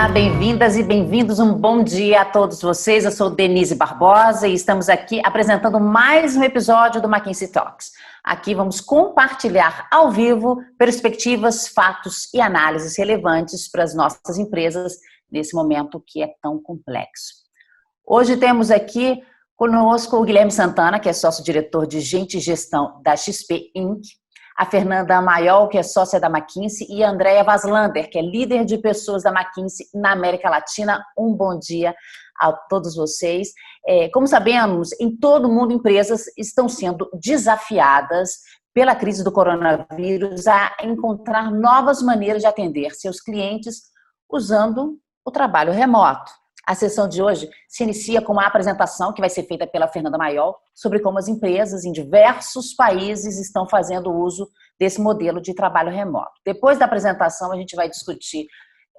Olá, bem-vindas e bem-vindos, um bom dia a todos vocês. Eu sou Denise Barbosa e estamos aqui apresentando mais um episódio do McKinsey Talks. Aqui vamos compartilhar ao vivo perspectivas, fatos e análises relevantes para as nossas empresas nesse momento que é tão complexo. Hoje temos aqui conosco o Guilherme Santana, que é sócio-diretor de Gente e Gestão da XP Inc., a Fernanda Maiol, que é sócia da McKinsey, e a Andrea Vaslander, que é líder de pessoas da McKinsey na América Latina. Um bom dia a todos vocês. Como sabemos, em todo o mundo, empresas estão sendo desafiadas pela crise do coronavírus a encontrar novas maneiras de atender seus clientes usando o trabalho remoto. A sessão de hoje se inicia com uma apresentação que vai ser feita pela Fernanda Maiol sobre como as empresas em diversos países estão fazendo uso desse modelo de trabalho remoto. Depois da apresentação, a gente vai discutir,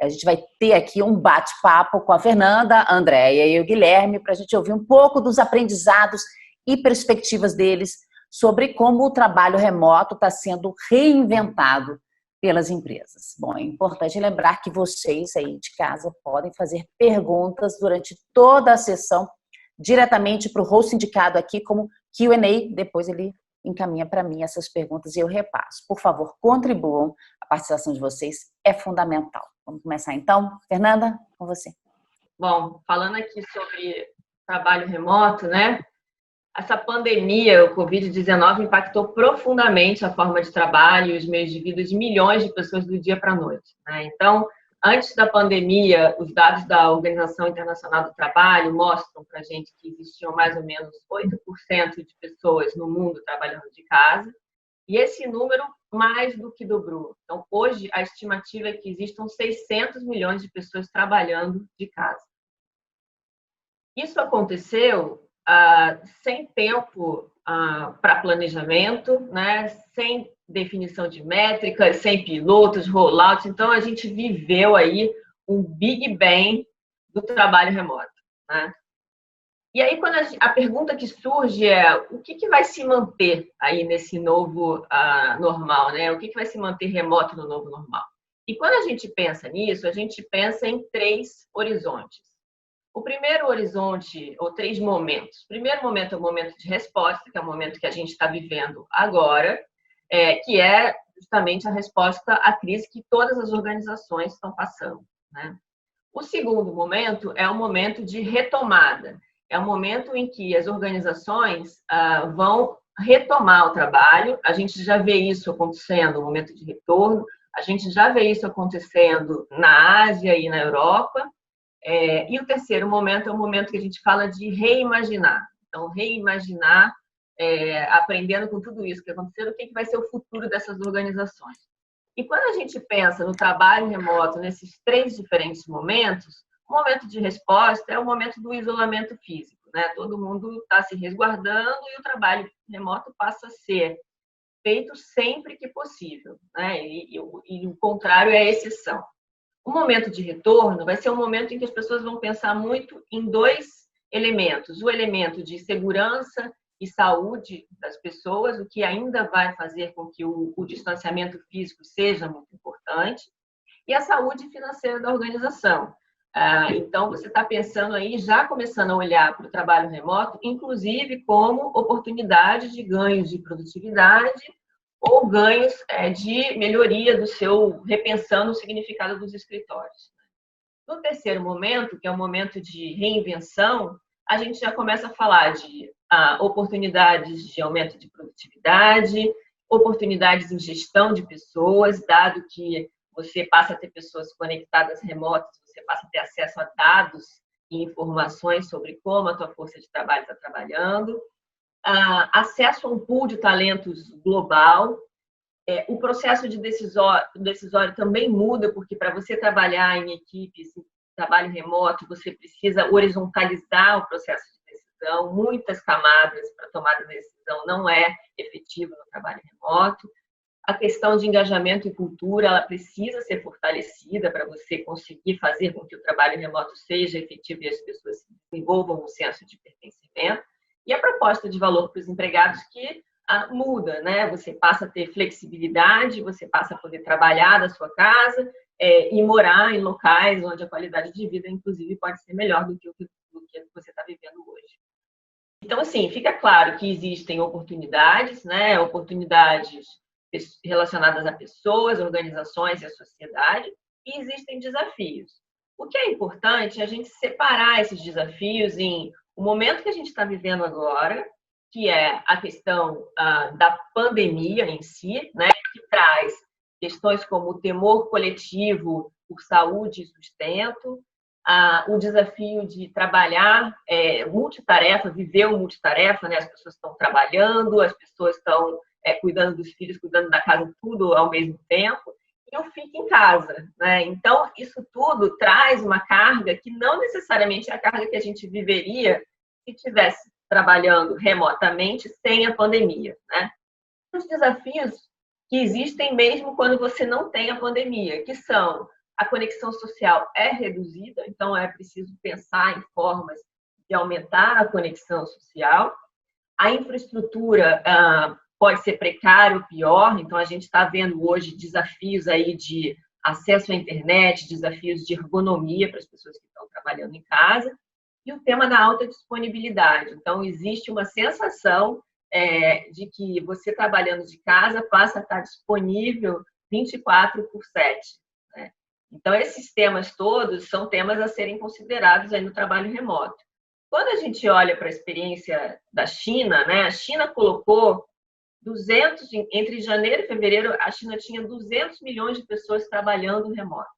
a gente vai ter aqui um bate-papo com a Fernanda, a Andrea e o Guilherme para a gente ouvir um pouco dos aprendizados e perspectivas deles sobre como o trabalho remoto está sendo reinventado pelas empresas. Bom, é importante lembrar que vocês aí de casa podem fazer perguntas durante toda a sessão diretamente para o host indicado aqui como Q&A. Depois ele encaminha para mim essas perguntas e eu repasso. Por favor, contribuam. A participação de vocês é fundamental. Vamos começar então? Fernanda, com você. Bom, falando aqui sobre trabalho remoto, né? Essa pandemia, o Covid-19, impactou profundamente a forma de trabalho e os meios de vida de milhões de pessoas do dia para a noite, né? Então, antes da pandemia, os dados da Organização Internacional do Trabalho mostram para a gente que existiam mais ou menos 8% de pessoas no mundo trabalhando de casa, e esse número mais do que dobrou. Então, hoje, a estimativa é que existam 600 milhões de pessoas trabalhando de casa. Isso aconteceu sem tempo para planejamento, né? Sem definição de métricas, sem pilotos, rollouts. Então, a gente viveu aí um Big Bang do trabalho remoto, né? E aí, quando a pergunta que surge é o que vai se manter aí nesse novo normal, né? O que vai se manter remoto no novo normal? E quando a gente pensa nisso, a gente pensa em 3 horizontes. O primeiro horizonte, ou 3 momentos. O primeiro momento é o momento de resposta, que é o momento que a gente está vivendo agora, que é justamente a resposta à crise que todas as organizações estão passando, né? O segundo momento é o momento de retomada. É o momento em que as organizações vão retomar o trabalho. A gente já vê isso acontecendo no momento de retorno, a gente já vê isso acontecendo na Ásia e na Europa. E o terceiro momento é o momento que a gente fala de reimaginar. Então, reimaginar, aprendendo com tudo isso que aconteceu, o que vai ser o futuro dessas organizações. E quando a gente pensa no trabalho remoto, nesses 3 diferentes momentos, o momento de resposta é o momento do isolamento físico, né? Todo mundo está se resguardando e o trabalho remoto passa a ser feito sempre que possível, né? E o contrário é a exceção. O momento de retorno vai ser um momento em que as pessoas vão pensar muito em 2 elementos. O elemento de segurança e saúde das pessoas, o que ainda vai fazer com que o distanciamento físico seja muito importante, e a saúde financeira da organização. Então, você está pensando aí, já começando a olhar para o trabalho remoto, inclusive como oportunidade de ganhos de produtividade ou ganhos de melhoria do seu, repensando o significado dos escritórios. No terceiro momento, que é o momento de reinvenção, a gente já começa a falar de oportunidades de aumento de produtividade, oportunidades em gestão de pessoas, dado que você passa a ter pessoas conectadas remotas, você passa a ter acesso a dados e informações sobre como a tua força de trabalho está trabalhando, acesso a um pool de talentos global. O processo de decisório também muda, porque para você trabalhar em equipes, em trabalho remoto, você precisa horizontalizar o processo de decisão, muitas camadas para tomada de decisão não é efetivo no trabalho remoto. A questão de engajamento e cultura, ela precisa ser fortalecida para você conseguir fazer com que o trabalho remoto seja efetivo e as pessoas desenvolvam um senso de pertencimento. E a proposta de valor para os empregados que muda, né? Você passa a ter flexibilidade, você passa a poder trabalhar da sua casa e morar em locais onde a qualidade de vida, inclusive, pode ser melhor do que você está vivendo hoje. Então, assim, fica claro que existem oportunidades, né? Oportunidades relacionadas a pessoas, organizações e a sociedade, e existem desafios. O que é importante é a gente separar esses desafios em o momento que a gente está vivendo agora, que é a questão da pandemia em si, né? Que traz questões como o temor coletivo por saúde e sustento, o desafio de trabalhar multitarefa, viver o multitarefa, né? As pessoas estão trabalhando, as pessoas estão cuidando dos filhos, cuidando da casa, tudo ao mesmo tempo, e eu fico em casa, né? Então, isso tudo traz uma carga que não necessariamente é a carga que a gente viveria se estivesse trabalhando remotamente sem a pandemia, né? Os desafios que existem mesmo quando você não tem a pandemia, que são a conexão social é reduzida, então é preciso pensar em formas de aumentar a conexão social. A infraestrutura pode ser precária ou pior, então a gente está vendo hoje desafios aí de acesso à internet, desafios de ergonomia para as pessoas que estão trabalhando em casa, e o tema da alta disponibilidade. Então, existe uma sensação de que você trabalhando de casa passa a estar disponível 24/7. Né? Então, esses temas todos são temas a serem considerados aí no trabalho remoto. Quando a gente olha para a experiência da China, né, a China colocou entre janeiro e fevereiro, a China tinha 200 milhões de pessoas trabalhando remoto.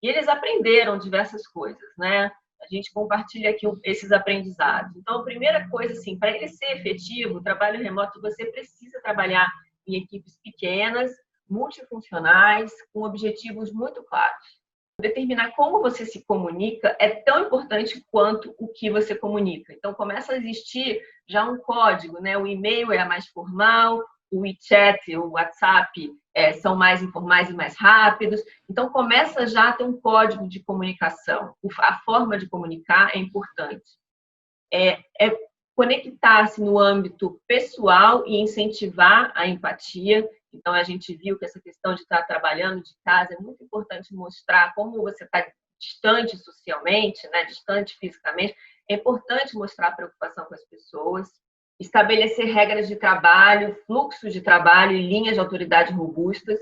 E eles aprenderam diversas coisas, né? A gente compartilha aqui esses aprendizados. Então, a primeira coisa, assim, para ele ser efetivo, o trabalho remoto, você precisa trabalhar em equipes pequenas, multifuncionais, com objetivos muito claros. Determinar como você se comunica é tão importante quanto o que você comunica. Então, começa a existir já um código, né? O e-mail é mais formal, o WeChat, o WhatsApp são mais informais e mais rápidos. Então, começa já a ter um código de comunicação. A forma de comunicar é importante. Conectar-se no âmbito pessoal e incentivar a empatia. Então, a gente viu que essa questão de estar trabalhando de casa é muito importante mostrar como você está distante socialmente, né? Distante fisicamente. É importante mostrar a preocupação com as pessoas. Estabelecer regras de trabalho, fluxo de trabalho e linhas de autoridade robustas.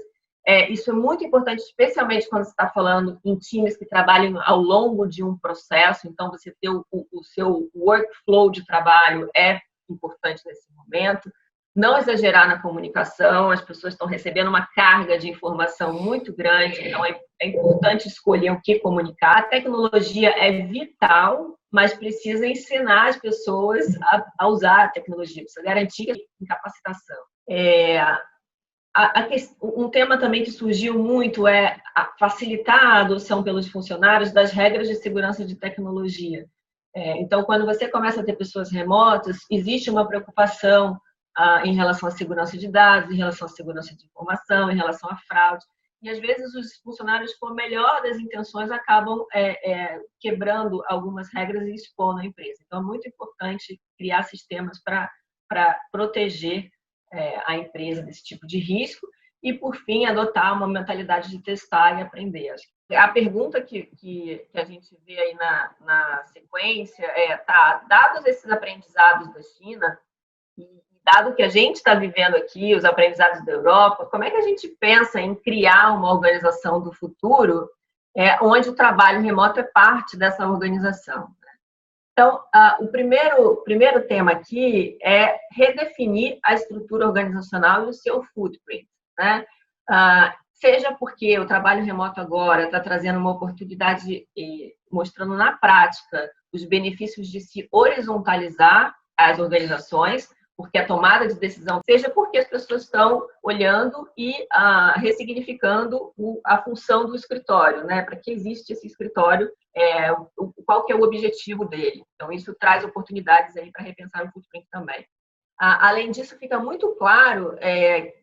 Isso é muito importante, especialmente quando você está falando em times que trabalham ao longo de um processo. Então, você ter o seu workflow de trabalho é importante nesse momento. Não exagerar na comunicação, as pessoas estão recebendo uma carga de informação muito grande, então é importante escolher o que comunicar. A tecnologia é vital, mas precisa ensinar as pessoas a usar a tecnologia, precisa garantir a capacitação. Um tema também que surgiu muito é facilitar a adoção pelos funcionários das regras de segurança de tecnologia. Então, quando você começa a ter pessoas remotas, existe uma preocupação em relação à segurança de dados, em relação à segurança de informação, em relação à fraude. E, às vezes, os funcionários, com a melhor das intenções, acabam quebrando algumas regras e expondo a empresa. Então, é muito importante criar sistemas para proteger a empresa desse tipo de risco e, por fim, adotar uma mentalidade de testar e aprender. A pergunta que a gente vê aí na sequência dados esses aprendizados da China, e dado que a gente está vivendo aqui, os aprendizados da Europa, como é que a gente pensa em criar uma organização do futuro onde o trabalho remoto é parte dessa organização? Então, o primeiro tema aqui é redefinir a estrutura organizacional e o seu footprint, né? Seja porque o trabalho remoto agora está trazendo uma oportunidade, mostrando na prática os benefícios de se horizontalizar as organizações, porque a tomada de decisão, seja porque as pessoas estão olhando e ressignificando a função do escritório, né? Para que existe esse escritório, qual que é o objetivo dele. Então, isso traz oportunidades aí para repensar o footprint também. Além disso, fica muito claro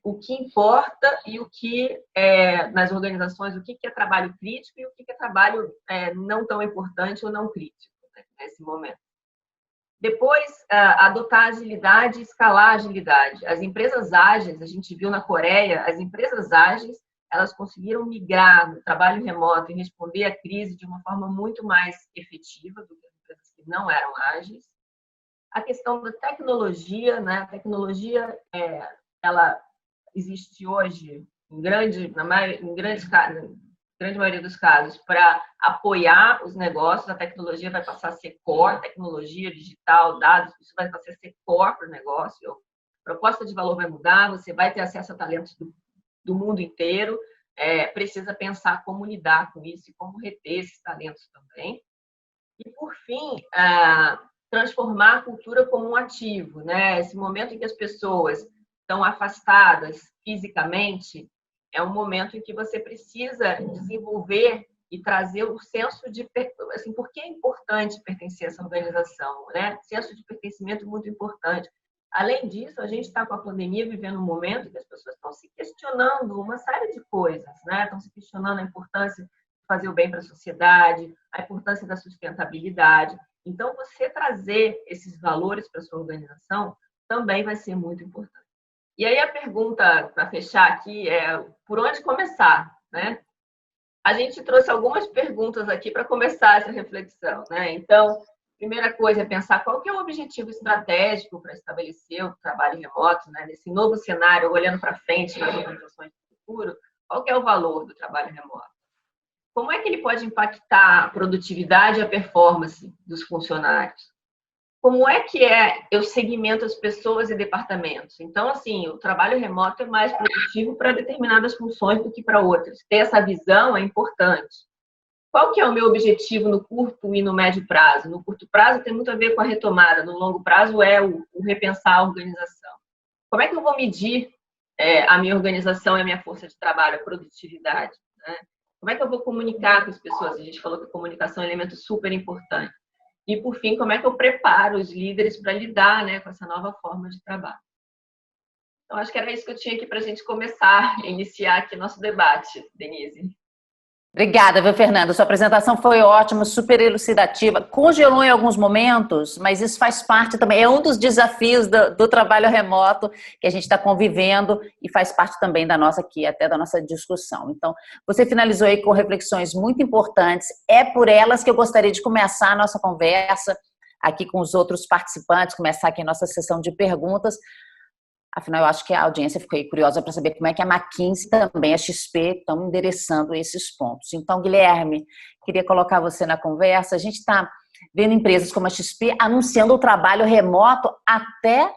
o que importa e o que, nas organizações, o que é trabalho crítico e o que é trabalho não tão importante ou não crítico, né, nesse momento. Depois, adotar agilidade e escalar a agilidade. As empresas ágeis, a gente viu na Coreia, as empresas ágeis, elas conseguiram migrar no trabalho remoto e responder à crise de uma forma muito mais efetiva do que as empresas que não eram ágeis. A questão da tecnologia, né? A tecnologia, ela existe hoje, em grande maioria dos casos, para apoiar os negócios. A tecnologia vai passar a ser core, tecnologia digital, dados, isso vai passar a ser core para o negócio. A proposta de valor vai mudar, você vai ter acesso a talentos do mundo inteiro, precisa pensar como lidar com isso e como reter esses talentos também. E, por fim, transformar a cultura como um ativo, né? Esse momento em que as pessoas estão afastadas fisicamente é um momento em que você precisa desenvolver e trazer o senso de, assim, por que é importante pertencer a essa organização, né? Senso de pertencimento é muito importante. Além disso, a gente está com a pandemia vivendo um momento em que as pessoas estão se questionando uma série de coisas, né? Estão se questionando a importância de fazer o bem para a sociedade, a importância da sustentabilidade. Então, você trazer esses valores para a sua organização também vai ser muito importante. E aí a pergunta para fechar aqui é por onde começar, né? A gente trouxe algumas perguntas aqui para começar essa reflexão, né? Então, primeira coisa é pensar qual que é o objetivo estratégico para estabelecer o trabalho remoto, né? Nesse novo cenário, olhando para frente nas organizações do futuro, qual que é o valor do trabalho remoto? Como é que ele pode impactar a produtividade e a performance dos funcionários? Como é que eu segmento as pessoas e departamentos? Então, assim, o trabalho remoto é mais produtivo para determinadas funções do que para outras. Ter essa visão é importante. Qual que é o meu objetivo no curto e no médio prazo? No curto prazo tem muito a ver com a retomada, no longo prazo é o repensar a organização. Como é que eu vou medir a minha organização e a minha força de trabalho, a produtividade, né? Como é que eu vou comunicar com as pessoas? A gente falou que a comunicação é um elemento super importante. E, por fim, como é que eu preparo os líderes para lidar, né, com essa nova forma de trabalho? Então, acho que era isso que eu tinha aqui para a gente começar a iniciar aqui nosso debate, Denise. Obrigada, viu, Fernanda? Sua apresentação foi ótima, super elucidativa. Congelou em alguns momentos, mas isso faz parte também. É um dos desafios do trabalho remoto que a gente está convivendo e faz parte também da nossa aqui, até da nossa discussão. Então, você finalizou aí com reflexões muito importantes. É por elas que eu gostaria de começar a nossa conversa aqui com os outros participantes, começar aqui a nossa sessão de perguntas. Afinal, eu acho que a audiência ficou aí curiosa para saber como é que a McKinsey também, a XP, estão endereçando esses pontos. Então, Guilherme, queria colocar você na conversa. A gente está vendo empresas como a XP anunciando o trabalho remoto até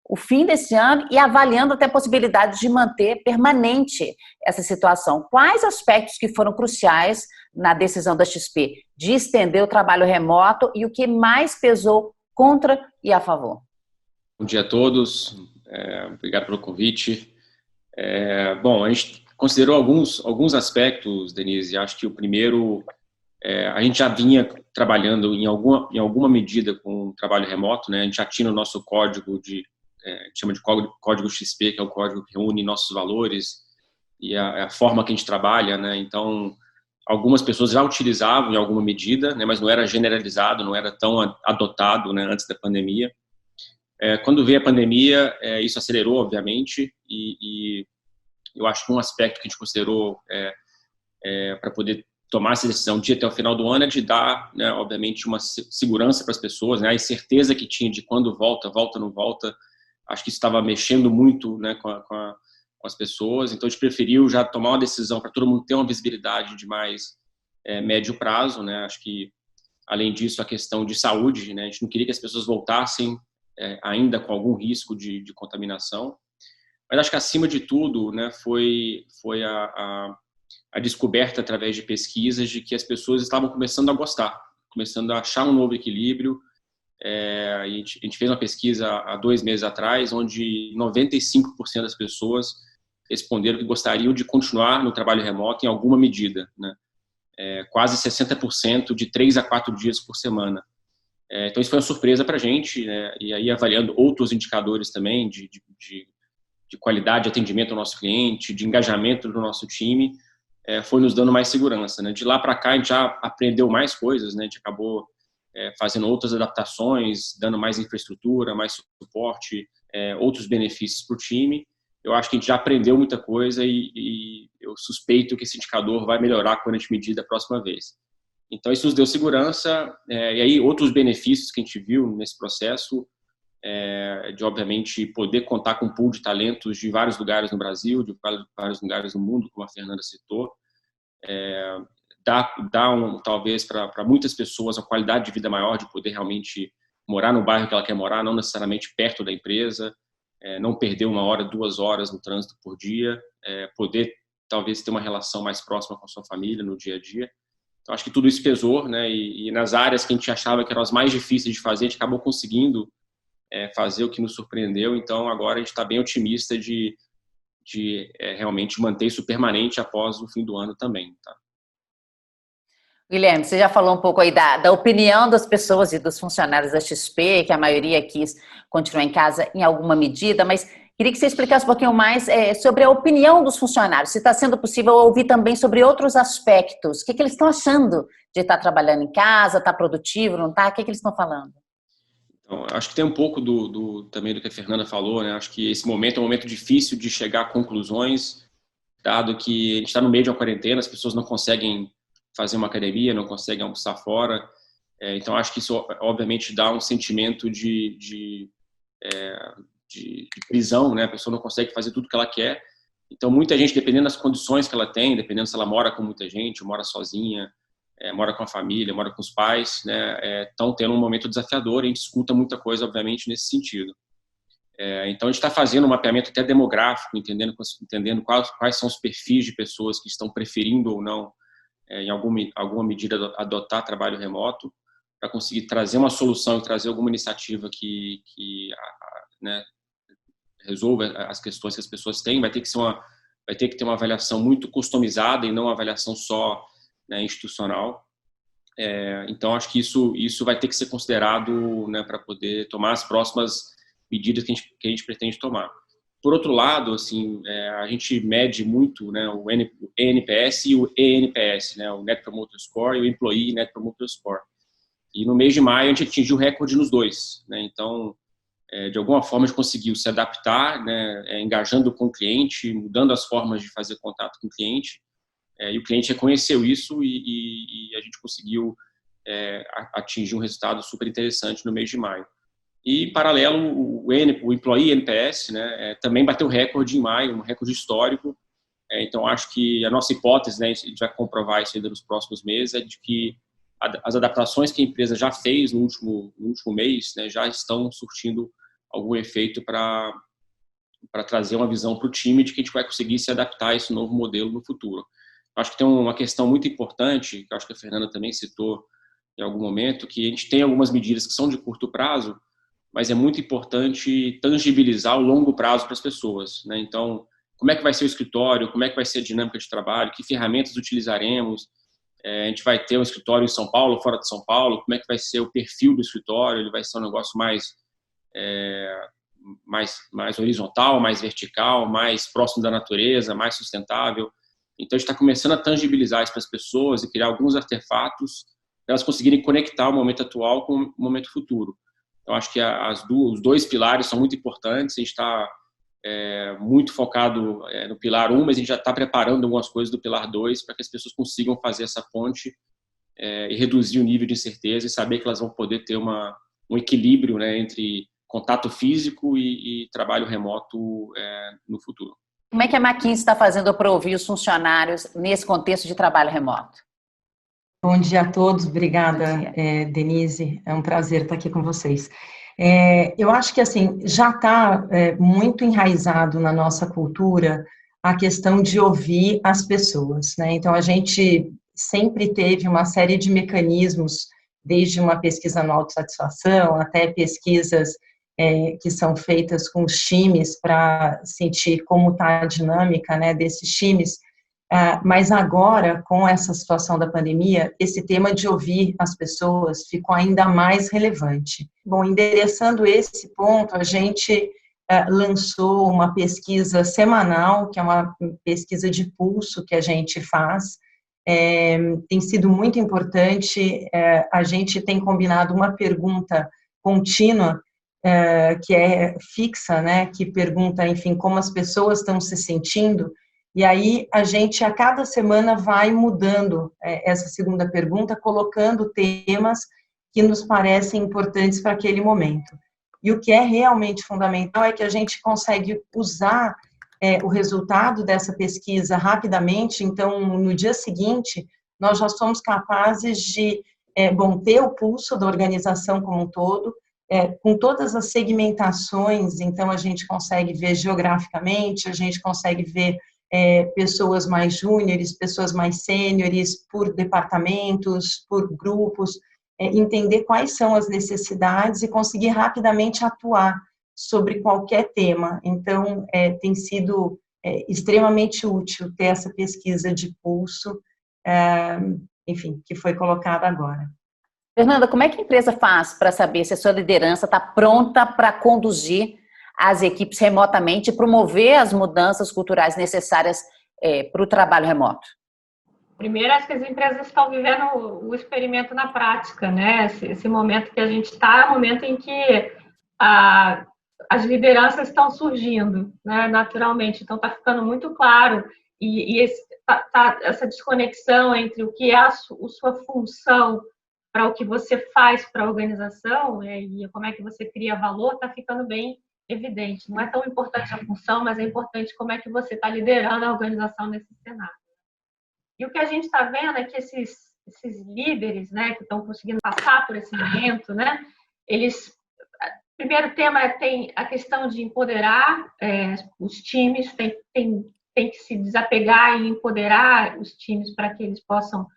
o fim desse ano e avaliando até a possibilidade de manter permanente essa situação. Quais aspectos que foram cruciais na decisão da XP de estender o trabalho remoto e o que mais pesou contra e a favor? Bom dia a todos. Obrigado pelo convite. Bom, a gente considerou alguns aspectos, Denise. Acho que o primeiro, a gente já vinha trabalhando em alguma medida com o trabalho remoto, né? A gente já tinha no nosso código a gente chama de código XP, que é o código que reúne nossos valores e a forma que a gente trabalha, né? Então, algumas pessoas já utilizavam em alguma medida, né? Mas não era generalizado, não era tão adotado, né? Antes da pandemia. Quando veio a pandemia, isso acelerou, obviamente, e eu acho que um aspecto que a gente considerou para poder tomar essa decisão de ir até o final do ano é de dar, né, obviamente, uma segurança para as pessoas, né, a incerteza que tinha de quando volta, não volta. Acho que isso estava mexendo muito, né, com as pessoas, então a gente preferiu já tomar uma decisão para todo mundo ter uma visibilidade de mais médio prazo, né. Acho que, além disso, a questão de saúde, né, a gente não queria que as pessoas voltassem ainda com algum risco de contaminação. Mas acho que, acima de tudo, né, foi a descoberta, através de pesquisas, de que as pessoas estavam começando a gostar, começando a achar um novo equilíbrio. A gente fez uma pesquisa há 2 meses atrás, onde 95% das pessoas responderam que gostariam de continuar no trabalho remoto em alguma medida, né? Quase 60% de 3 a 4 dias por semana. Então, isso foi uma surpresa para a gente, né? E aí, avaliando outros indicadores também de qualidade de atendimento ao nosso cliente, de engajamento do nosso time, foi nos dando mais segurança, né? De lá para cá, a gente já aprendeu mais coisas, né? A gente acabou fazendo outras adaptações, dando mais infraestrutura, mais suporte, outros benefícios para o time. Eu acho que a gente já aprendeu muita coisa e eu suspeito que esse indicador vai melhorar quando a gente medir da próxima vez. Então, isso nos deu segurança, e aí outros benefícios que a gente viu nesse processo, de obviamente poder contar com um pool de talentos de vários lugares no Brasil, de vários lugares no mundo, como a Fernanda citou, talvez para muitas pessoas uma qualidade de vida maior, de poder realmente morar no bairro que ela quer morar, não necessariamente perto da empresa, não perder 1 hora, 2 horas no trânsito por dia, poder talvez ter uma relação mais próxima com a sua família no dia a dia. Então, acho que tudo isso pesou, né? E nas áreas que a gente achava que eram as mais difíceis de fazer, a gente acabou conseguindo fazer o que nos surpreendeu. Então, agora a gente está bem otimista de realmente manter isso permanente após o fim do ano também, tá? Guilherme, você já falou um pouco aí da opinião das pessoas e dos funcionários da XP, que a maioria quis continuar em casa em alguma medida, mas queria que você explicasse um pouquinho mais sobre a opinião dos funcionários, se está sendo possível ouvir também sobre outros aspectos. O que eles estão achando de estar trabalhando em casa, estar produtivo, não está? O que eles estão falando? Então, acho que tem um pouco também do que a Fernanda falou, né? Acho que esse momento é um momento difícil de chegar a conclusões, dado que a gente está no meio de uma quarentena, as pessoas não conseguem fazer uma academia, não conseguem almoçar fora. Então, acho que isso, obviamente, dá um sentimento de prisão, né? A pessoa não consegue fazer tudo que ela quer. Então, muita gente, dependendo das condições que ela tem, dependendo se ela mora com muita gente, mora sozinha, mora com a família, mora com os pais, né? Estão tendo um momento desafiador e a gente escuta muita coisa, obviamente, nesse sentido. Então, a gente está fazendo um mapeamento até demográfico, entendendo quais são os perfis de pessoas que estão preferindo ou não, em alguma medida, adotar trabalho remoto, para conseguir trazer uma solução e trazer alguma iniciativa que né, resolva as questões que as pessoas têm. Vai ter que ter uma avaliação muito customizada e não uma avaliação só, né, institucional. Então, acho que isso vai ter que ser considerado, né, para poder tomar as próximas medidas que a gente pretende tomar. Por outro lado, assim, a gente mede muito, né, o NPS e o ENPS, né, o Net Promoter Score e o Employee Net Promoter Score. E no mês de maio a gente atingiu recorde nos dois, né? Então, de alguma forma a gente conseguiu se adaptar, né, engajando com o cliente, mudando as formas de fazer contato com o cliente, e o cliente reconheceu isso e a gente conseguiu atingir um resultado super interessante no mês de maio. E, em paralelo, o Employee NPS, né, também bateu recorde em maio, um recorde histórico. Então, acho que a nossa hipótese, né, a gente vai comprovar isso ainda nos próximos meses, é de que as adaptações que a empresa já fez no último mês, né, já estão surtindo algum efeito para trazer uma visão para o time de que a gente vai conseguir se adaptar a esse novo modelo no futuro. Acho que tem uma questão muito importante, que acho que a Fernanda também citou em algum momento, que a gente tem algumas medidas que são de curto prazo, mas é muito importante tangibilizar o longo prazo para as pessoas, né? Então, como é que vai ser o escritório, como é que vai ser a dinâmica de trabalho, que ferramentas utilizaremos, a gente vai ter um escritório em São Paulo, fora de São Paulo, como é que vai ser o perfil do escritório, ele vai ser um negócio mais horizontal, mais vertical, mais próximo da natureza, mais sustentável. Então, a gente está começando a tangibilizar isso para as pessoas e criar alguns artefatos para elas conseguirem conectar o momento atual com o momento futuro. Então, acho que os dois pilares são muito importantes. A gente está muito focado no pilar 1, mas a gente já está preparando algumas coisas do pilar 2 para que as pessoas consigam fazer essa ponte e reduzir o nível de incerteza e saber que elas vão poder ter um equilíbrio, né, entre contato físico e trabalho remoto no futuro. Como é que a McKinsey está fazendo para ouvir os funcionários nesse contexto de trabalho remoto? Bom dia a todos, obrigada, Denise, é um prazer estar aqui com vocês. Eu acho que, assim, já está muito enraizado na nossa cultura a questão de ouvir as pessoas, né? Então, a gente sempre teve uma série de mecanismos, desde uma pesquisa na autossatisfação até pesquisas que são feitas com os times para sentir como está a dinâmica, né, desses times. Mas agora, com essa situação da pandemia, esse tema de ouvir as pessoas ficou ainda mais relevante. Bom, endereçando esse ponto, a gente lançou uma pesquisa semanal, que é uma pesquisa de pulso que a gente faz. Tem sido muito importante, a gente tem combinado uma pergunta contínua, que é fixa, né, que pergunta, enfim, como as pessoas estão se sentindo. E aí a gente, a cada semana, vai mudando essa segunda pergunta, colocando temas que nos parecem importantes para aquele momento. E o que é realmente fundamental é que a gente consegue usar o resultado dessa pesquisa rapidamente. Então, no dia seguinte, nós já somos capazes de ter o pulso da organização como um todo, com todas as segmentações. Então, a gente consegue ver geograficamente, a gente consegue ver pessoas mais júniores, pessoas mais sêniores, por departamentos, por grupos, entender quais são as necessidades e conseguir rapidamente atuar sobre qualquer tema. Então, tem sido extremamente útil ter essa pesquisa de pulso, enfim, que foi colocada agora. Fernanda, como é que a empresa faz para saber se a sua liderança está pronta para conduzir as equipes remotamente e promover as mudanças culturais necessárias para o trabalho remoto? Primeiro, acho que as empresas estão vivendo o experimento na prática, né? Esse momento que a gente está é o momento em que as lideranças estão surgindo, né, naturalmente. Então, está ficando muito claro essa desconexão entre o que é a sua função para o que você faz para a organização, e como é que você cria valor, está ficando bem evidente. Não é tão importante a função, mas é importante como é que você está liderando a organização nesse cenário. E o que a gente está vendo é que esses líderes, né, que estão conseguindo passar por esse momento, né, primeiro tema tem a questão de empoderar os times, tem que se desapegar e empoderar os times para que eles possam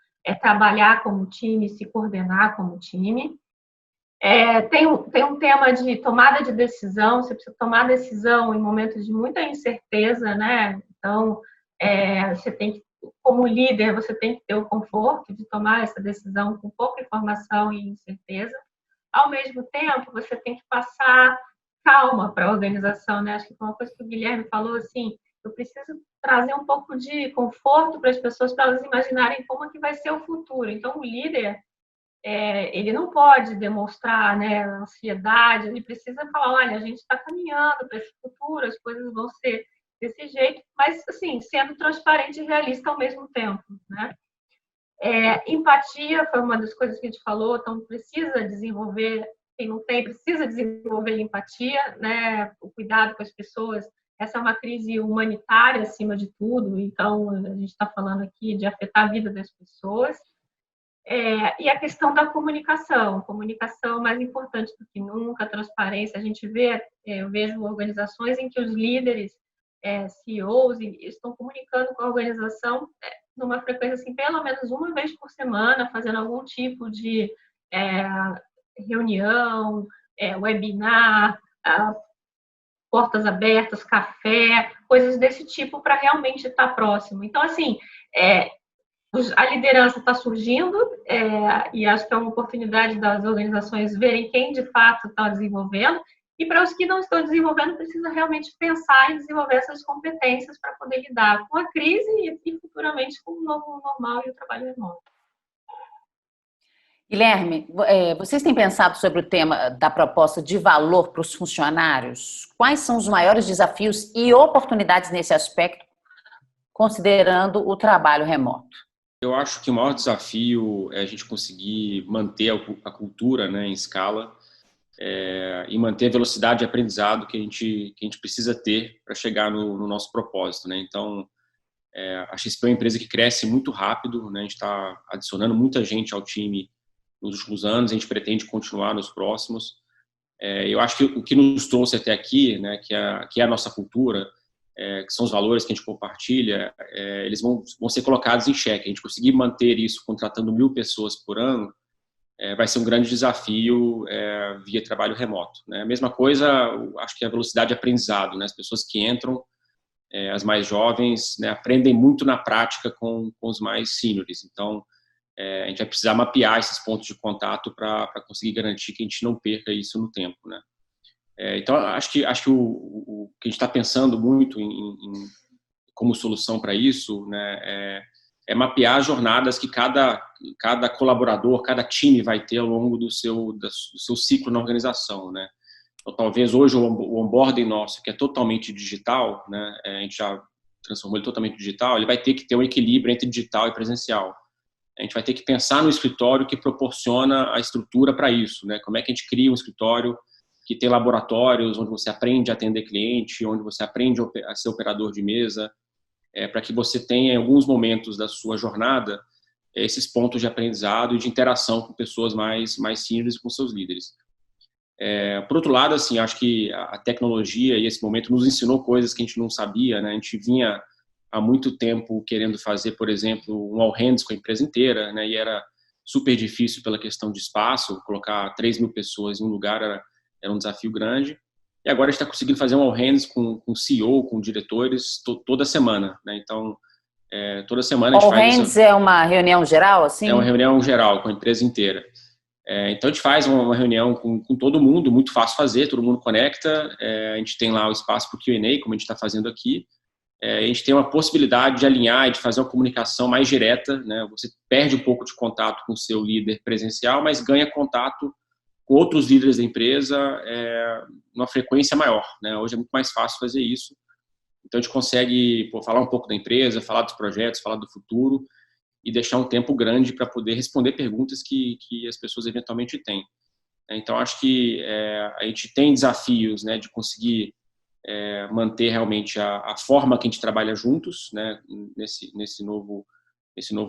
trabalhar como time, se coordenar como time. Tem um tema de tomada de decisão, você precisa tomar decisão em momentos de muita incerteza, né? Então, você tem que, como líder, você tem que ter o conforto de tomar essa decisão com pouca informação e incerteza. Ao mesmo tempo, você tem que passar calma para a organização, né? Acho que foi uma coisa que o Guilherme falou, assim, eu preciso trazer um pouco de conforto para as pessoas, para elas imaginarem como é que vai ser o futuro. Então, o líder, ele não pode demonstrar, né, ansiedade, ele precisa falar, olha, a gente está caminhando para esse futuro, as coisas vão ser desse jeito, mas, assim, sendo transparente e realista ao mesmo tempo, né? Empatia foi uma das coisas que a gente falou, então precisa desenvolver, quem não tem, precisa desenvolver empatia, né? O cuidado com as pessoas. Essa é uma crise humanitária, acima de tudo, então a gente está falando aqui de afetar a vida das pessoas. E a questão da comunicação mais importante do que nunca, a transparência. A gente vê, eu vejo organizações em que os líderes, CEOs, estão comunicando com a organização numa frequência, assim, pelo menos uma vez por semana, fazendo algum tipo de reunião, webinar, portas abertas, café, coisas desse tipo para realmente estar próximo. Então, assim, a liderança está surgindo e acho que é uma oportunidade das organizações verem quem de fato está desenvolvendo, e para os que não estão desenvolvendo, precisa realmente pensar em desenvolver essas competências para poder lidar com a crise e futuramente com o novo normal e o trabalho remoto. Guilherme, vocês têm pensado sobre o tema da proposta de valor para os funcionários? Quais são os maiores desafios e oportunidades nesse aspecto, considerando o trabalho remoto? Eu acho que o maior desafio é a gente conseguir manter a cultura, né, em escala, e manter a velocidade de aprendizado que a gente precisa ter para chegar no nosso propósito, né? Então, a XP é uma empresa que cresce muito rápido, né? A gente está adicionando muita gente ao time nos últimos anos, a gente pretende continuar nos próximos. Eu acho que o que nos trouxe até aqui, né, que é a nossa cultura, que são os valores que a gente compartilha, eles vão ser colocados em xeque. A gente conseguir manter isso contratando 1.000 pessoas por ano vai ser um grande desafio via trabalho remoto, né? A mesma coisa, acho que a velocidade de aprendizado, né? As pessoas que entram, as mais jovens, né, aprendem muito na prática com os mais seniors. Então, a gente vai precisar mapear esses pontos de contato para conseguir garantir que a gente não perca isso no tempo, né? Então, acho que o que a gente está pensando muito como solução para isso, né, é mapear jornadas que cada colaborador, cada time vai ter ao longo do seu ciclo na organização, né? Então, talvez hoje o onboarding nosso, que é totalmente digital, né, a gente já transformou ele totalmente digital, ele vai ter que ter um equilíbrio entre digital e presencial. A gente vai ter que pensar no escritório que proporciona a estrutura para isso, né? Como é que a gente cria um escritório que tem laboratórios onde você aprende a atender cliente, onde você aprende a ser operador de mesa, para que você tenha, em alguns momentos da sua jornada, esses pontos de aprendizado e de interação com pessoas mais seniors e com seus líderes. Por outro lado, assim, acho que a tecnologia e esse momento nos ensinou coisas que a gente não sabia, né? A gente vinha há muito tempo querendo fazer, por exemplo, um all hands com a empresa inteira, né? E era super difícil pela questão de espaço, colocar 3.000 pessoas em um lugar era um desafio grande. E agora a gente está conseguindo fazer um all hands com CEO, com diretores, toda semana, né? Então, toda semana a gente faz all hands é uma reunião geral, assim? É uma reunião geral com a empresa inteira. Então, a gente faz uma reunião com todo mundo, muito fácil fazer, todo mundo conecta, a gente tem lá o espaço para o Q&A, como a gente está fazendo aqui, a gente tem uma possibilidade de alinhar e de fazer uma comunicação mais direta, né? Você perde um pouco de contato com o seu líder presencial, mas ganha contato com outros líderes da empresa numa frequência maior, né? Hoje é muito mais fácil fazer isso. Então, a gente consegue falar um pouco da empresa, falar dos projetos, falar do futuro e deixar um tempo grande para poder responder perguntas que as pessoas eventualmente têm. Então, acho que a gente tem desafios, né, de conseguir manter realmente a forma que a gente trabalha juntos, né, nesse novo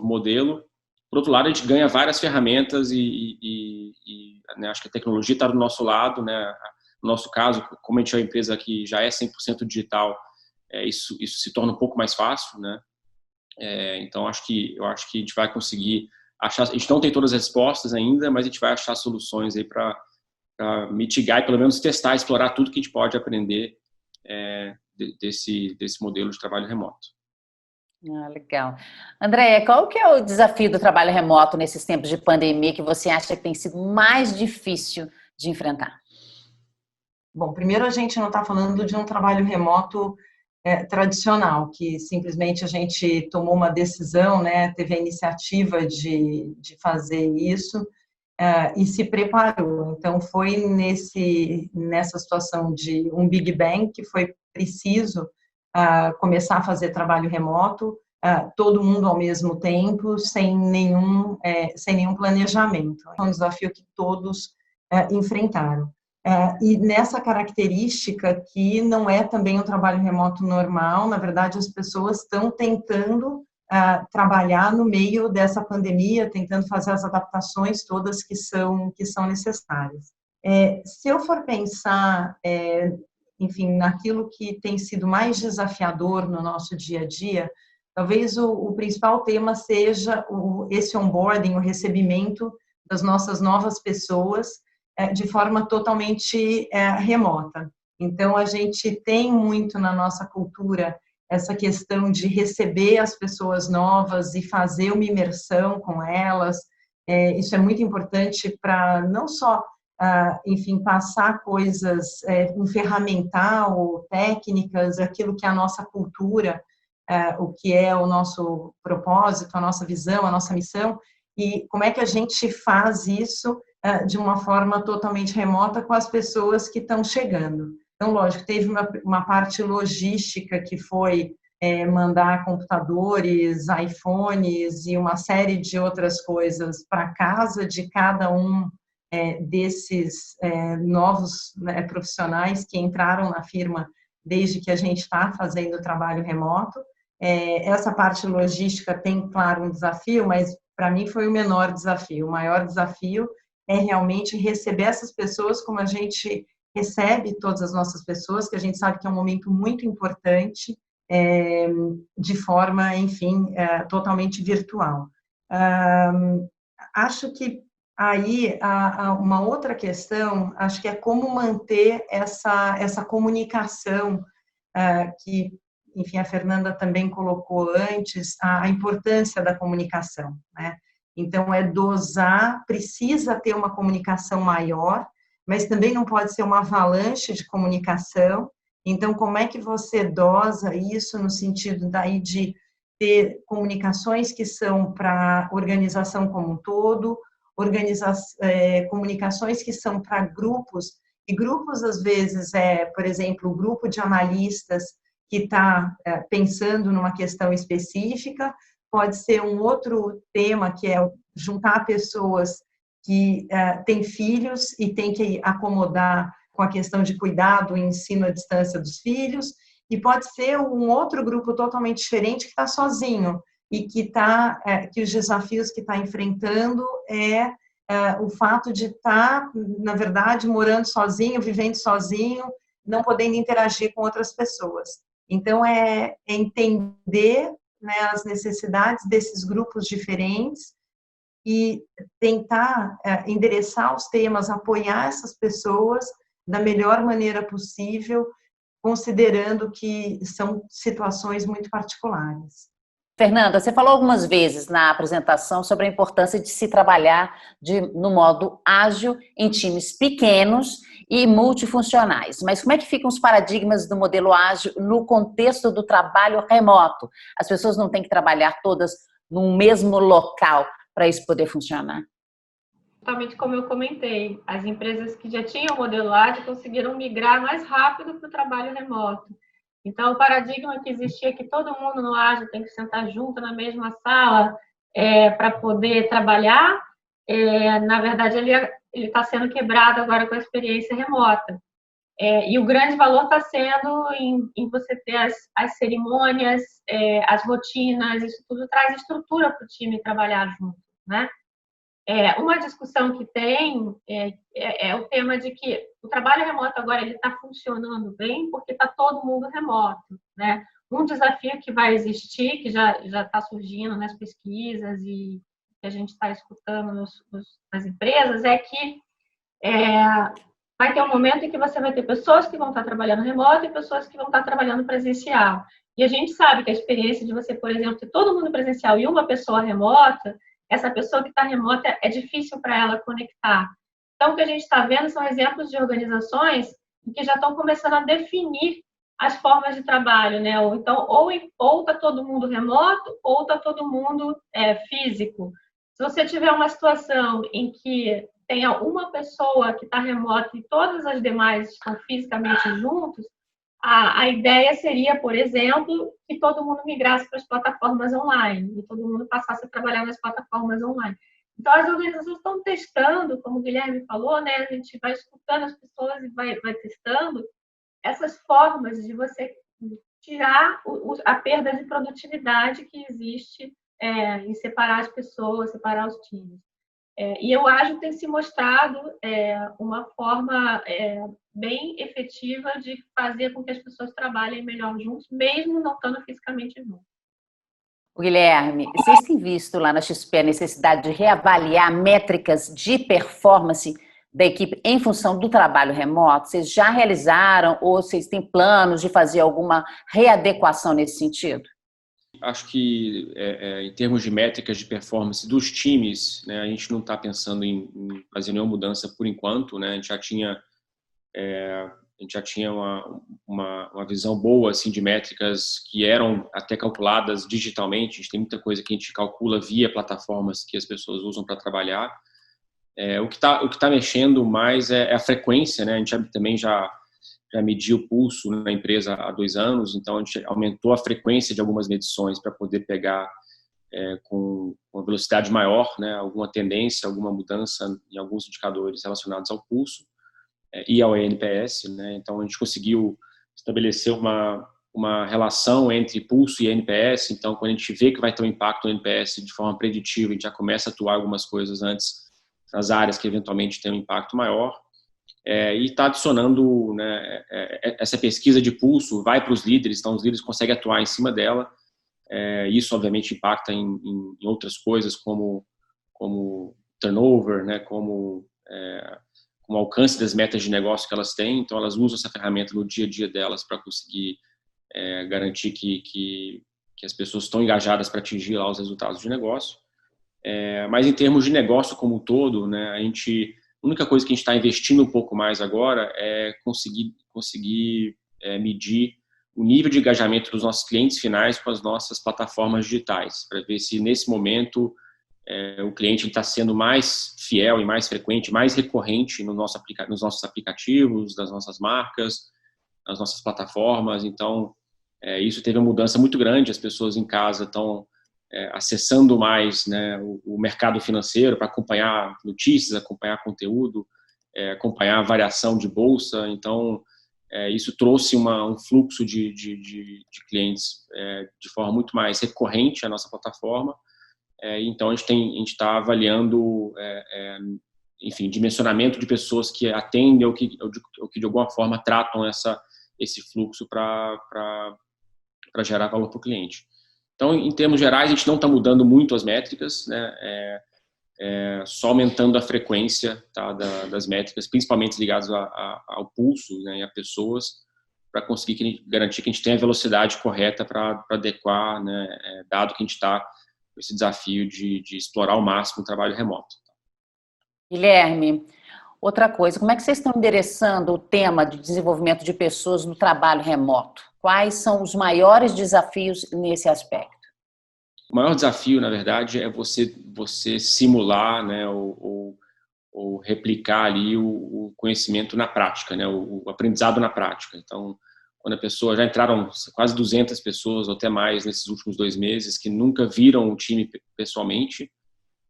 modelo. Por outro lado, a gente ganha várias ferramentas né, acho que a tecnologia está do nosso lado, né? No nosso caso, como a gente é uma empresa que já é 100% digital, isso se torna um pouco mais fácil, né? Então, eu acho que a gente vai conseguir achar. A gente não tem todas as respostas ainda, mas a gente vai achar soluções aí para mitigar e pelo menos testar, explorar tudo que a gente pode aprender desse modelo de trabalho remoto. Legal. Andréia, qual que é o desafio do trabalho remoto nesses tempos de pandemia que você acha que tem sido mais difícil de enfrentar? Bom, primeiro a gente não está falando de um trabalho remoto tradicional, que simplesmente a gente tomou uma decisão, né, teve a iniciativa de fazer isso e se preparou. Então, foi nessa situação de um Big Bang que foi preciso começar a fazer trabalho remoto, todo mundo ao mesmo tempo, sem nenhum planejamento. É um desafio que todos enfrentaram. E nessa característica que não é também um trabalho remoto normal, na verdade as pessoas estão tentando trabalhar no meio dessa pandemia, tentando fazer as adaptações todas que são necessárias. Se eu for pensar, enfim, naquilo que tem sido mais desafiador no nosso dia a dia, talvez o principal tema seja esse onboarding, o recebimento das nossas novas pessoas, de forma totalmente remota. Então, a gente tem muito na nossa cultura essa questão de receber as pessoas novas e fazer uma imersão com elas. Isso é muito importante para não só, enfim, passar coisas, um ferramental, técnicas, aquilo que é a nossa cultura, o que é o nosso propósito, a nossa visão, a nossa missão, e como é que a gente faz isso de uma forma totalmente remota com as pessoas que estão chegando. Então, lógico, teve uma parte logística que foi mandar computadores, iPhones e uma série de outras coisas para casa de cada um desses novos profissionais que entraram na firma desde que a gente está fazendo o trabalho remoto. Essa parte logística tem, claro, um desafio, mas para mim foi o menor desafio. O maior desafio é realmente receber essas pessoas como a gente recebe todas as nossas pessoas, que a gente sabe que é um momento muito importante, de forma, enfim, totalmente virtual. Acho que aí uma outra questão, acho que é como manter essa comunicação que, enfim, a Fernanda também colocou antes, a importância da comunicação, né? Então, dosar, precisa ter uma comunicação maior, mas também não pode ser uma avalanche de comunicação. Então, como é que você dosa isso no sentido daí de ter comunicações que são para a organização como um todo, comunicações que são para grupos, e grupos, às vezes, por exemplo, o grupo de analistas que está pensando numa questão específica, pode ser um outro tema que é juntar pessoas que têm filhos e tem que acomodar com a questão de cuidado e ensino à distância dos filhos, e pode ser um outro grupo totalmente diferente que está sozinho e que os desafios que está enfrentando o fato de estar, na verdade, morando sozinho, vivendo sozinho, não podendo interagir com outras pessoas. Então, é entender, né, as necessidades desses grupos diferentes e tentar endereçar os temas, apoiar essas pessoas da melhor maneira possível, considerando que são situações muito particulares. Fernanda, você falou algumas vezes na apresentação sobre a importância de se trabalhar no modo ágil em times pequenos e multifuncionais. Mas como é que ficam os paradigmas do modelo ágil no contexto do trabalho remoto? As pessoas não têm que trabalhar todas no mesmo local para isso poder funcionar? Totalmente como eu comentei, as empresas que já tinham o modelo ágil conseguiram migrar mais rápido para o trabalho remoto. Então, o paradigma que existia que todo mundo no ágil tem que sentar junto na mesma sala para poder trabalhar, na verdade, ele está sendo quebrado agora com a experiência remota. E o grande valor está sendo em você ter as cerimônias, as rotinas, isso tudo traz estrutura para o time trabalhar junto, né? Uma discussão que tem é o tema de que o trabalho remoto agora ele está funcionando bem porque está todo mundo remoto, né? Um desafio que vai existir, que já está surgindo nas pesquisas e que a gente está escutando nas empresas, é que vai ter um momento em que você vai ter pessoas que vão estar trabalhando remoto e pessoas que vão estar trabalhando presencial. E a gente sabe que a experiência de você, por exemplo, ter todo mundo presencial e uma pessoa remota, essa pessoa que está remota é difícil para ela conectar. Então, o que a gente está vendo são exemplos de organizações que já estão começando a definir as formas de trabalho, né? Ou está todo mundo remoto, ou está todo mundo físico. Se você tiver uma situação em que tenha uma pessoa que está remota e todas as demais estão fisicamente juntos, a ideia seria, por exemplo, que todo mundo migrasse para as plataformas online e todo mundo passasse a trabalhar nas plataformas online. Então, as organizações estão testando, como o Guilherme falou, né? A gente vai escutando as pessoas e vai testando essas formas de você tirar a perda de produtividade que existe em separar as pessoas, separar os times. E eu acho que tem se mostrado uma forma bem efetiva de fazer com que as pessoas trabalhem melhor juntos, mesmo não estando fisicamente juntos. Guilherme, vocês têm visto lá na XP a necessidade de reavaliar métricas de performance da equipe em função do trabalho remoto? Vocês já realizaram ou vocês têm planos de fazer alguma readequação nesse sentido? Acho que, em termos de métricas de performance dos times, né, a gente não está pensando em fazer nenhuma mudança por enquanto, né? A gente já tinha uma visão boa assim, de métricas que eram até calculadas digitalmente. A gente tem muita coisa que a gente calcula via plataformas que as pessoas usam para trabalhar. O que tá mexendo mais é a frequência, né? A gente também já mediu o pulso na empresa há 2 anos, então a gente aumentou a frequência de algumas medições para poder pegar com uma velocidade maior, né, alguma tendência, alguma mudança em alguns indicadores relacionados ao pulso e ao NPS, né? Então a gente conseguiu estabelecer uma relação entre pulso e NPS. Então, quando a gente vê que vai ter um impacto no NPS de forma preditiva, a gente já começa a atuar algumas coisas antes nas áreas que eventualmente tem um impacto maior. E está adicionando, né, essa pesquisa de pulso vai para os líderes, então os líderes conseguem atuar em cima dela. Isso obviamente impacta em outras coisas como turnover, né, como alcance das metas de negócio que elas têm. Então elas usam essa ferramenta no dia a dia delas para conseguir garantir que as pessoas estão engajadas para atingir lá os resultados de negócio. Mas em termos de negócio como um todo, né, a única coisa que a gente está investindo um pouco mais agora é conseguir medir o nível de engajamento dos nossos clientes finais com as nossas plataformas digitais, para ver se nesse momento o cliente está sendo mais fiel e mais frequente, mais recorrente nos nossos aplicativos, das nossas marcas, nas nossas plataformas. Então, Isso teve uma mudança muito grande, as pessoas em casa estão acessando mais, né, o mercado financeiro para acompanhar notícias, acompanhar conteúdo, acompanhar a variação de bolsa. Então, isso trouxe um fluxo de clientes de forma muito mais recorrente à nossa plataforma. Então, a gente está avaliando, enfim, dimensionamento de pessoas que atendem ou que de alguma forma tratam esse fluxo para gerar valor para o cliente. Então, em termos gerais, a gente não está mudando muito as métricas, né? Só aumentando a frequência, tá, das métricas, principalmente ligadas ao pulso, né, e a pessoas, para conseguir garantir que a gente tenha a velocidade correta para adequar, né, dado que a gente está com esse desafio de explorar ao máximo o trabalho remoto. Guilherme, outra coisa, como é que vocês estão endereçando o tema de desenvolvimento de pessoas no trabalho remoto? Quais são os maiores desafios nesse aspecto? O maior desafio, na verdade, é você simular, né, ou replicar ali o conhecimento na prática, né, o aprendizado na prática. Então, quando a pessoa, já entraram quase 200 pessoas ou até mais nesses últimos 2 meses que nunca viram o time pessoalmente.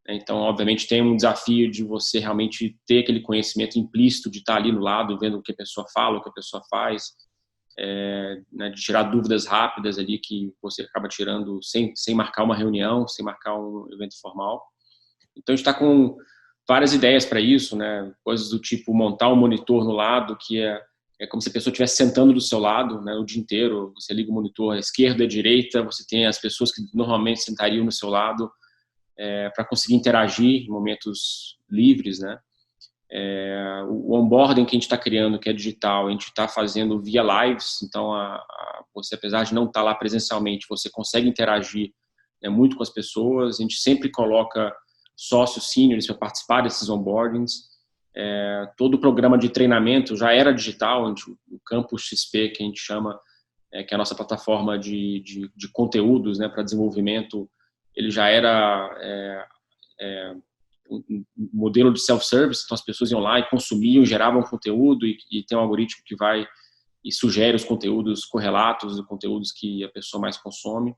Então, obviamente, tem um desafio de você realmente ter aquele conhecimento implícito de estar ali no lado, vendo o que a pessoa fala, o que a pessoa faz, né, de tirar dúvidas rápidas ali que você acaba tirando sem marcar uma reunião, sem marcar um evento formal. Então, a gente está com várias ideias para isso, né? Coisas do tipo montar um monitor no lado, que é como se a pessoa estivesse sentando do seu lado, né, o dia inteiro. Você liga o monitor à esquerda, à direita, você tem as pessoas que normalmente sentariam no seu lado para conseguir interagir em momentos livres, né? O onboarding que a gente está criando, que é digital, a gente está fazendo via lives. Então, você, apesar de não estar lá presencialmente, você consegue interagir, né, muito com as pessoas. A gente sempre coloca sócios seniors para participar desses onboardings. Todo o programa de treinamento já era digital. O Campus XP, que a gente chama, que é a nossa plataforma de conteúdos, né, para desenvolvimento, ele já era um modelo de self-service. Então, as pessoas iam lá e consumiam, geravam conteúdo e tem um algoritmo que vai e sugere os conteúdos correlatos, os conteúdos que a pessoa mais consome.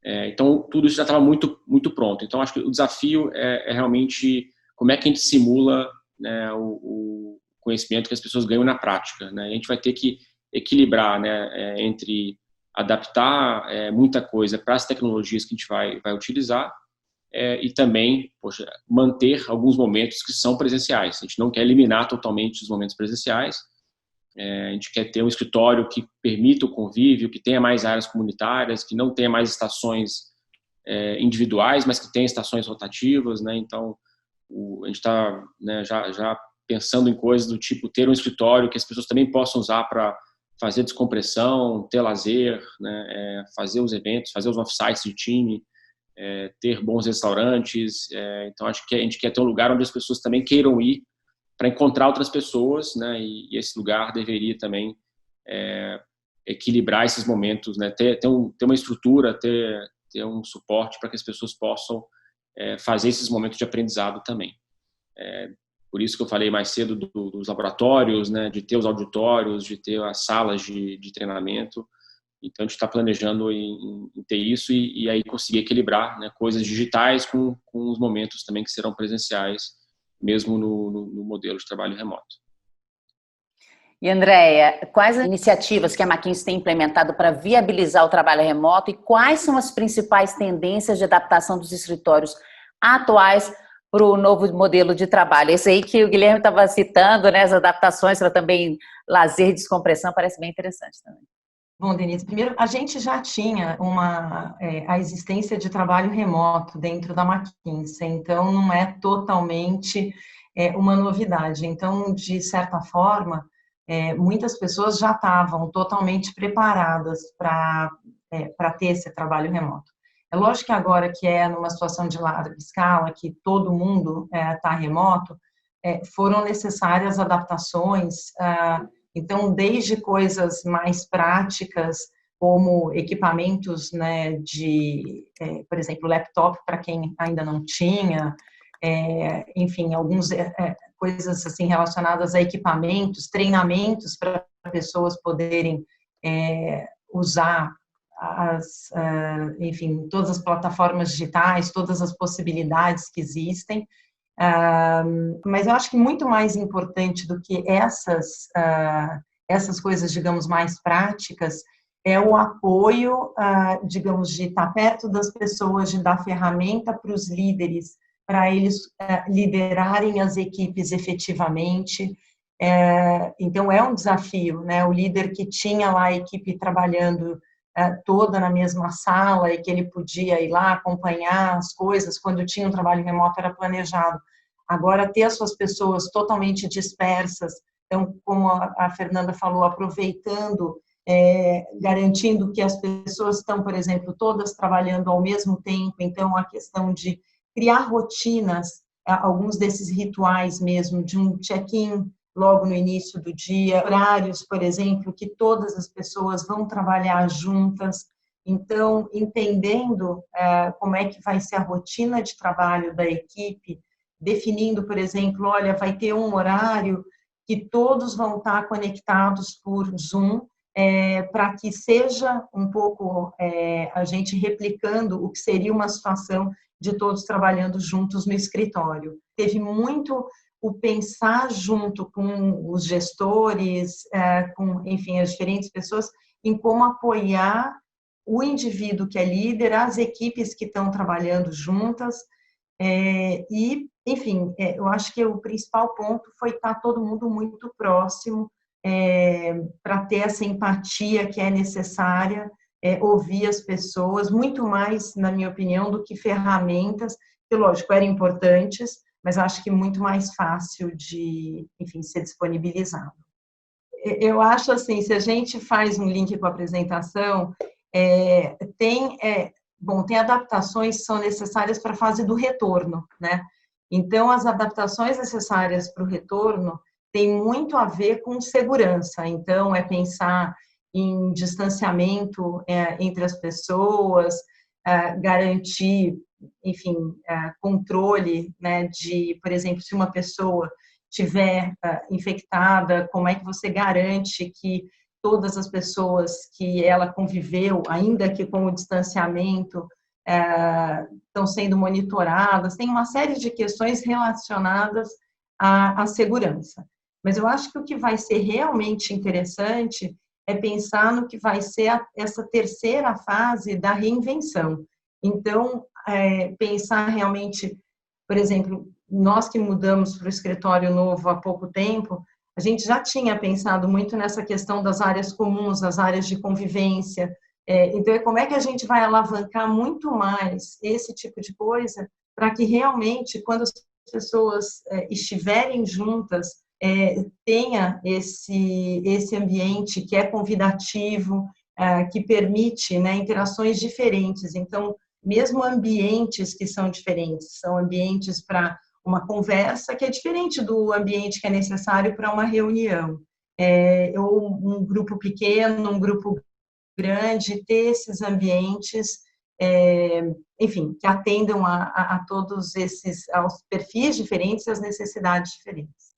Então, tudo isso já estava muito, muito pronto. Então, acho que o desafio é realmente como é que a gente simula, né, o conhecimento que as pessoas ganham na prática, né? A gente vai ter que equilibrar, né, entre adaptar muita coisa para as tecnologias que a gente vai utilizar e também, manter alguns momentos que são presenciais. A gente não quer eliminar totalmente os momentos presenciais. A gente quer ter um escritório que permita o convívio, que tenha mais áreas comunitárias, que não tenha mais estações individuais, mas que tenha estações rotativas, né? Então, a gente está, né, já pensando em coisas do tipo ter um escritório que as pessoas também possam usar para fazer descompressão, ter lazer, né, fazer os eventos, fazer os off-sites de time, ter bons restaurantes. Então, acho que a gente quer ter um lugar onde as pessoas também queiram ir para encontrar outras pessoas, né, e esse lugar deveria também equilibrar esses momentos, né, ter uma estrutura, ter um suporte para que as pessoas possam fazer esses momentos de aprendizado também. Por isso que eu falei mais cedo dos laboratórios, né, de ter os auditórios, de ter as salas de treinamento. Então, a gente está planejando em ter isso e aí conseguir equilibrar, né, coisas digitais com os momentos também que serão presenciais, mesmo no modelo de trabalho remoto. E, Andréia, quais as iniciativas que a McKinsey tem implementado para viabilizar o trabalho remoto e quais são as principais tendências de adaptação dos escritórios atuais para o novo modelo de trabalho? Esse aí que o Guilherme estava citando, né, as adaptações para também lazer e descompressão, parece bem interessante também. Bom, Denise, primeiro, a gente já tinha a existência de trabalho remoto dentro da McKinsey, então não é totalmente uma novidade. Então, de certa forma, muitas pessoas já estavam totalmente preparadas para ter esse trabalho remoto. É lógico que agora que numa situação de larga escala, que todo mundo está remoto, foram necessárias adaptações. Então, desde coisas mais práticas, como equipamentos, né, por exemplo, laptop para quem ainda não tinha, enfim, algumas coisas assim relacionadas a equipamentos, treinamentos para pessoas poderem usar enfim, todas as plataformas digitais, todas as possibilidades que existem. Mas eu acho que muito mais importante do que essas coisas, digamos, mais práticas, é o apoio, digamos, de estar perto das pessoas, de dar ferramenta para os líderes, para eles liderarem as equipes efetivamente. Então, é um desafio, né? O líder que tinha lá a equipe trabalhando toda na mesma sala e que ele podia ir lá acompanhar as coisas, quando tinha um trabalho remoto era planejado. Agora, ter as suas pessoas totalmente dispersas, então, como a Fernanda falou, aproveitando, garantindo que as pessoas estão, por exemplo, todas trabalhando ao mesmo tempo, então a questão de criar rotinas, alguns desses rituais mesmo, de um check-in logo no início do dia, horários, por exemplo, que todas as pessoas vão trabalhar juntas, então, entendendo como é que vai ser a rotina de trabalho da equipe, definindo, por exemplo, olha, vai ter um horário que todos vão estar conectados por Zoom, para que seja um pouco a gente replicando o que seria uma situação de todos trabalhando juntos no escritório. Teve muito o pensar junto com os gestores, com, enfim, as diferentes pessoas, em como apoiar o indivíduo que é líder, as equipes que estão trabalhando juntas, e, enfim, eu acho que o principal ponto foi estar todo mundo muito próximo, para ter essa empatia que é necessária, ouvir as pessoas, muito mais, na minha opinião, do que ferramentas, que, lógico, eram importantes, mas acho que muito mais fácil de, enfim, ser disponibilizado. Eu acho assim, se a gente faz um link com a apresentação, tem adaptações que são necessárias para a fase do retorno, né? Então, as adaptações necessárias para o retorno tem muito a ver com segurança. Então, é pensar em distanciamento entre as pessoas, garantir, enfim, controle, né, de, por exemplo, se uma pessoa estiver infectada, como é que você garante que todas as pessoas que ela conviveu, ainda que com o distanciamento, estão sendo monitoradas. Tem uma série de questões relacionadas à segurança. Mas eu acho que o que vai ser realmente interessante é pensar no que vai ser essa terceira fase da reinvenção. Então, pensar realmente, por exemplo, nós que mudamos para o escritório novo há pouco tempo, a gente já tinha pensado muito nessa questão das áreas comuns, das áreas de convivência. Então, como é que a gente vai alavancar muito mais esse tipo de coisa para que realmente, quando as pessoas estiverem juntas, tenha esse ambiente que é convidativo, que permite, né, interações diferentes. Então, mesmo ambientes que são diferentes, são ambientes para uma conversa que é diferente do ambiente que é necessário para uma reunião. Ou um grupo pequeno, um grupo grande, ter esses ambientes, enfim, que atendam a todos aos perfis diferentes e às necessidades diferentes.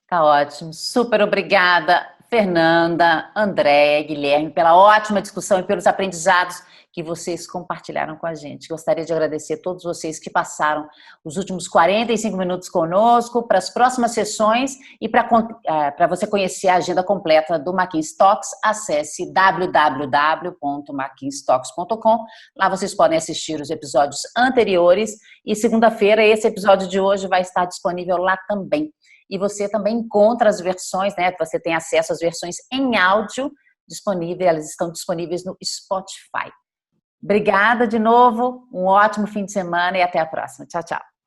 Tá ótimo. Super obrigada, Fernanda, André, Guilherme, pela ótima discussão e pelos aprendizados que vocês compartilharam com a gente. Gostaria de agradecer a todos vocês que passaram os últimos 45 minutos conosco. Para as próximas sessões e para você conhecer a agenda completa do McKinsey Talks, acesse www.mckinseytalks.com. Lá vocês podem assistir os episódios anteriores e segunda-feira esse episódio de hoje vai estar disponível lá também. E você também encontra as versões, né? Você tem acesso às versões em áudio disponíveis, elas estão disponíveis no Spotify. Obrigada de novo, um ótimo fim de semana e até a próxima. Tchau, tchau.